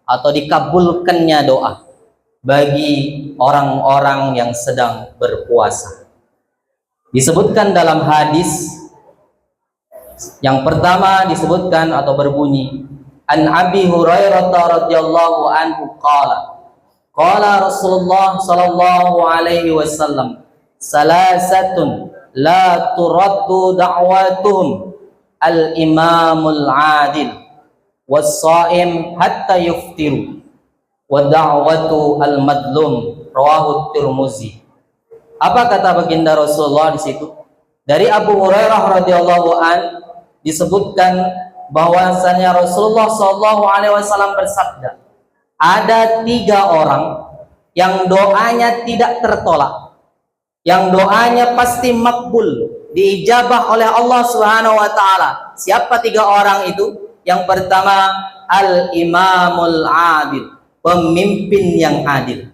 atau dikabulkannya doa bagi orang-orang yang sedang berpuasa. Disebutkan dalam hadis yang pertama, disebutkan atau berbunyi, An Abi Hurairah radhiyallahu anhu qala Rasulullah sallallahu alaihi wasallam, salasatun la turaddu da'watuhum al-imamul adil was-shaim hatta yuftiru wa da'watu al-madlum, rawahu Tirmizi. Apa kata baginda Rasulullah di situ? Dari Abu Hurairah radhiyallahu an disebutkan bahwasanya Rasulullah sallallahu alaihi wasallam bersabda, ada 3 orang yang doanya tidak tertolak, yang doanya pasti makbul, diijabah oleh Allah Subhanahu wa taala. Siapa 3 orang itu? Yang pertama, al-imamul adil, pemimpin yang adil.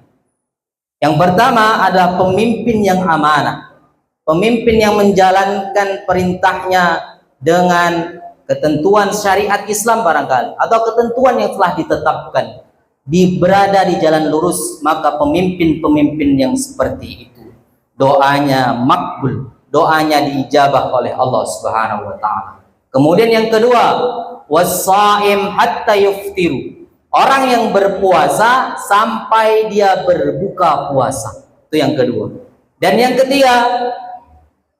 Yang pertama adalah pemimpin yang amanah, pemimpin yang menjalankan perintahnya dengan ketentuan syariat Islam barangkali, atau ketentuan yang telah ditetapkan, berada di jalan lurus. Maka pemimpin-pemimpin yang seperti itu doanya makbul, doanya diijabah oleh Allah Subhanahu wa taala. Kemudian yang kedua, was-shaim hatta yuftiru, orang yang berpuasa sampai dia berbuka puasa. Itu yang kedua. Dan yang ketiga,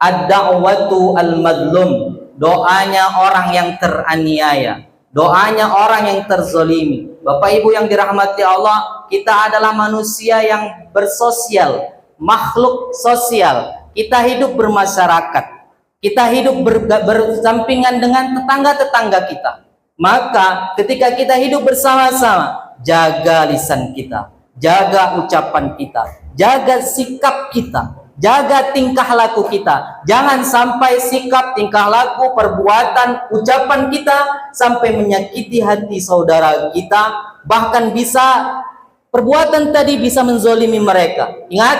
ad-da'watu al-madlum, doanya orang yang teraniaya, doanya orang yang terzolimi. Bapak Ibu yang dirahmati Allah, kita adalah manusia yang bersosial, makhluk sosial. Kita hidup bermasyarakat, kita hidup bersampingan dengan tetangga-tetangga kita. Maka ketika kita hidup bersama-sama, jaga lisan kita, jaga ucapan kita, jaga sikap kita, jaga tingkah laku kita. Jangan sampai sikap, tingkah laku, perbuatan, ucapan kita sampai menyakiti hati saudara kita. Bahkan bisa, perbuatan tadi bisa menzolimi mereka. Ingat,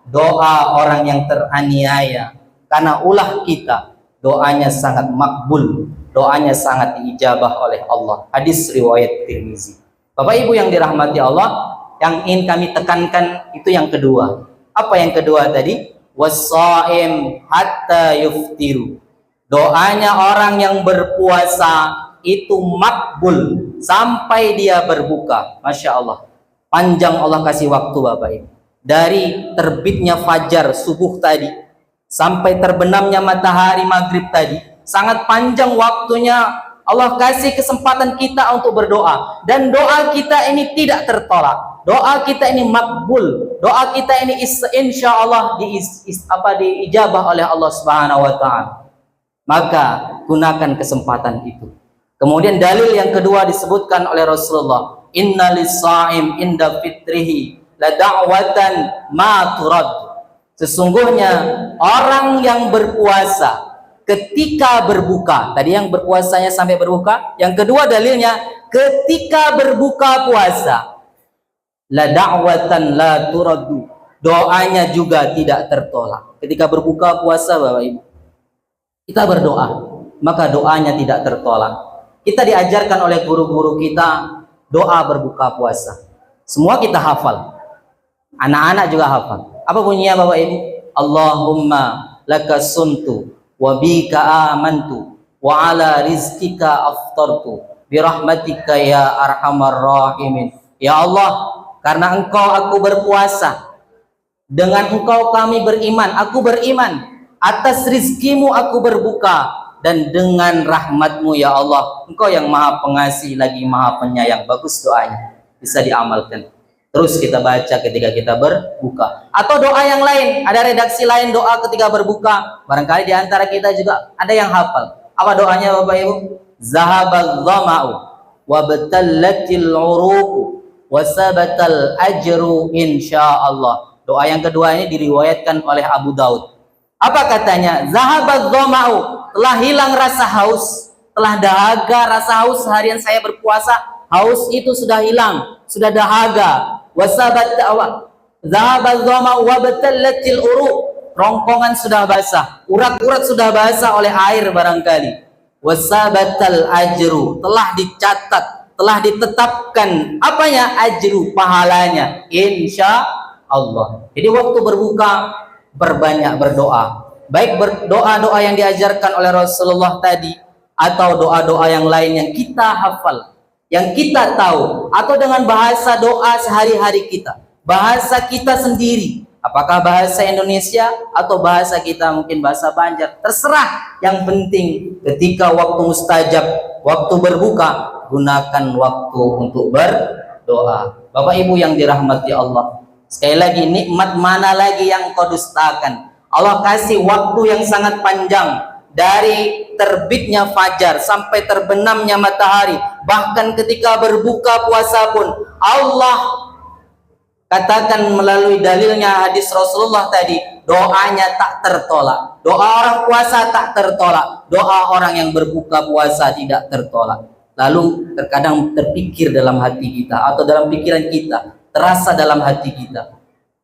doa orang yang teraniaya karena ulah kita, doanya sangat makbul, doanya sangat diijabah oleh Allah. Hadis riwayat Tirmizi. Bapak Ibu yang dirahmati Allah, yang ingin kami tekankan itu yang kedua. Apa yang kedua tadi? Was-shaim hatta yuftiru, doanya orang yang berpuasa itu makbul sampai dia berbuka. Masya Allah, panjang Allah kasih waktu Bapak Ibu, dari terbitnya fajar subuh tadi sampai terbenamnya matahari maghrib tadi, sangat panjang waktunya. Allah kasih kesempatan kita untuk berdoa, dan doa kita ini tidak tertolak, doa kita ini makbul, doa kita ini insya Allah diijabah oleh Allah Subhanahu wa taala. Maka gunakan kesempatan itu. Kemudian dalil yang kedua disebutkan oleh Rasulullah, innalis shaim inda fitrihi la da'watan ma turad, sesungguhnya orang yang berpuasa ketika berbuka, tadi yang berpuasanya sampai berbuka, yang kedua dalilnya ketika berbuka puasa, la da'watan la turaddu, doanya juga tidak tertolak. Ketika berbuka puasa Bapak Ibu, kita berdoa, maka doanya tidak tertolak. Kita diajarkan oleh guru-guru kita doa berbuka puasa, semua kita hafal, anak-anak juga hafal. Apa bunyinya Bapak Ibu? Allahumma laka suntu wa bika amantu wa ala rizkika aftartu birahmatika ya arhamar rahimin. Ya Allah, karena engkau aku berpuasa, dengan engkau kami beriman, aku beriman, atas rizkimu aku berbuka, dan dengan rahmatmu ya Allah, engkau yang maha pengasih lagi maha penyayang. Bagus doanya, bisa diamalkan. Terus kita baca ketika kita berbuka. Atau doa yang lain, ada redaksi lain doa ketika berbuka. Barangkali di antara kita juga ada yang hafal. Apa doanya Bapak Ibu? Zahabal dhama'u wa batallatil uruqu wa sabatal ajru insyaallah. Doa yang kedua ini diriwayatkan oleh Abu Daud. Apa katanya? Zahabal dhama'u, telah hilang rasa haus, telah dahaga rasa haus seharian saya berpuasa. Haus itu sudah hilang, sudah dahaga. Wasabat ta'wa zahabal dhama wa batallatil uruq, rongkongan sudah basah, urat-urat sudah basah oleh air barangkali. Wasabatal ajru, telah dicatat telah ditetapkan apanya? Ajru, pahalanya, insya Allah. Jadi waktu berbuka berbanyak berdoa, baik berdoa-doa yang diajarkan oleh Rasulullah tadi, atau doa-doa yang lain yang kita hafal, yang kita tahu, atau dengan bahasa doa sehari-hari kita, bahasa kita sendiri, apakah bahasa Indonesia atau bahasa kita mungkin bahasa Banjar, terserah. Yang penting ketika waktu mustajab, waktu berbuka, gunakan waktu untuk berdoa. Bapak Ibu yang dirahmati Allah, sekali lagi, nikmat mana lagi yang kau dustakan? Allah kasih waktu yang sangat panjang, dari terbitnya fajar sampai terbenamnya matahari. Bahkan ketika berbuka puasa pun Allah katakan melalui dalilnya hadis Rasulullah tadi, doanya tak tertolak. Doa orang puasa tak tertolak, doa orang yang berbuka puasa tidak tertolak. Lalu terkadang terpikir dalam hati kita, atau dalam pikiran kita, terasa dalam hati kita,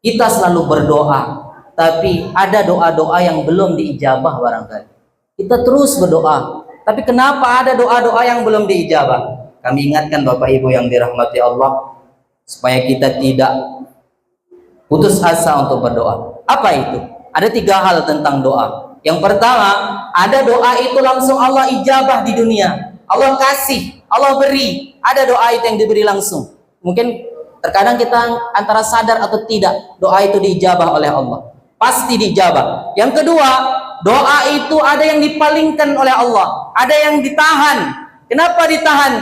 kita selalu berdoa, tapi ada doa-doa yang belum diijabah barangkali. Kita terus berdoa, tapi kenapa ada doa-doa yang belum diijabah? Kami ingatkan Bapak Ibu yang dirahmati Allah, supaya kita tidak putus asa untuk berdoa. Apa itu? Ada 3 hal tentang doa. Yang pertama, ada doa itu langsung Allah ijabah di dunia. Allah kasih, Allah beri. Ada doa itu yang diberi langsung. Mungkin terkadang kita antara sadar atau tidak, doa itu diijabah oleh Allah. Pasti diijabah. Yang kedua, doa itu ada yang dipalingkan oleh Allah, ada yang ditahan. Kenapa ditahan?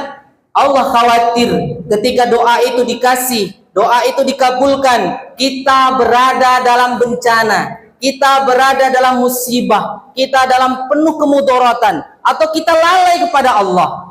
Allah khawatir ketika doa itu dikasih, doa itu dikabulkan, kita berada dalam bencana, kita berada dalam musibah, kita dalam penuh kemudaratan, atau kita lalai kepada Allah,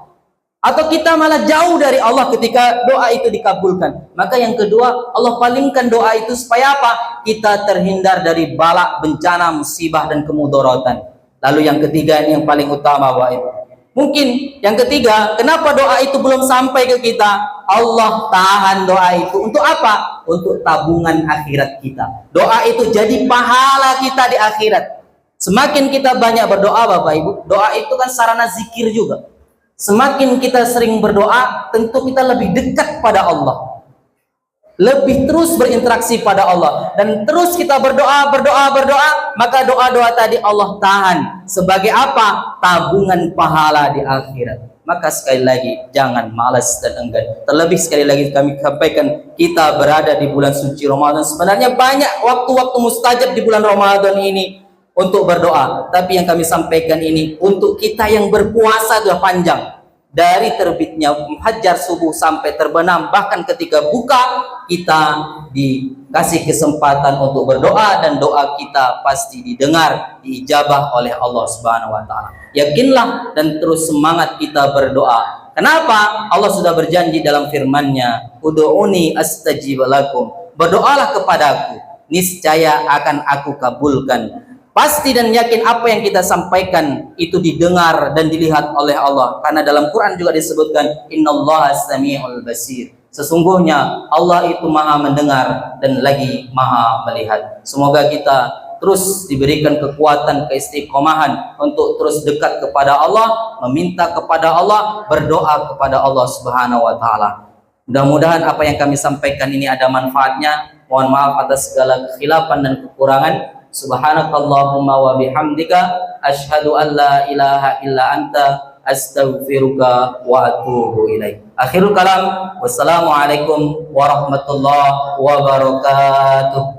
atau kita malah jauh dari Allah ketika doa itu dikabulkan. Maka yang kedua, Allah palingkan doa itu supaya apa? Kita terhindar dari bala, bencana, musibah, dan kemudaratan. Lalu yang ketiga, ini yang paling utama, Bapak Ibu. Mungkin yang ketiga, kenapa doa itu belum sampai ke kita? Allah tahan doa itu untuk apa? Untuk tabungan akhirat kita. Doa itu jadi pahala kita di akhirat. Semakin kita banyak berdoa, Bapak Ibu, doa itu kan sarana zikir juga. Semakin kita sering berdoa, tentu kita lebih dekat pada Allah, lebih terus berinteraksi pada Allah, dan terus kita berdoa, maka doa-doa tadi Allah tahan sebagai apa? Tabungan pahala di akhirat. Maka sekali lagi, jangan malas dan enggan. Terlebih sekali lagi kami sampaikan, kita berada di bulan suci Ramadan. Sebenarnya banyak waktu-waktu mustajab di bulan Ramadan ini untuk berdoa, tapi yang kami sampaikan ini untuk kita yang berpuasa sudah panjang, dari terbitnya fajar subuh sampai terbenam, bahkan ketika buka kita dikasih kesempatan untuk berdoa, dan doa kita pasti didengar, diijabah oleh Allah Subhanahu wa taala. Yakinlah dan terus semangat kita berdoa. Kenapa? Allah sudah berjanji dalam firman-Nya, "Ud'uni astajib lakum." Berdoalah kepadaku, niscaya akan aku kabulkan. Pasti dan yakin apa yang kita sampaikan itu didengar dan dilihat oleh Allah. Karena dalam Quran juga disebutkan, "Innallaha sami'ul basir." Sesungguhnya Allah itu maha mendengar dan lagi maha melihat. Semoga kita terus diberikan kekuatan, keistiqomahan untuk terus dekat kepada Allah, meminta kepada Allah, berdoa kepada Allah Subhanahu wa taala. Mudah-mudahan apa yang kami sampaikan ini ada manfaatnya. Mohon maaf atas segala kekhilafan dan kekurangan. Subhanakallahumma wa bihamdika asyhadu an la ilaha illa anta astaghfiruka wa atubu ilaik. Akhirul kalam, wassalamualaikum warahmatullahi wabarakatuh.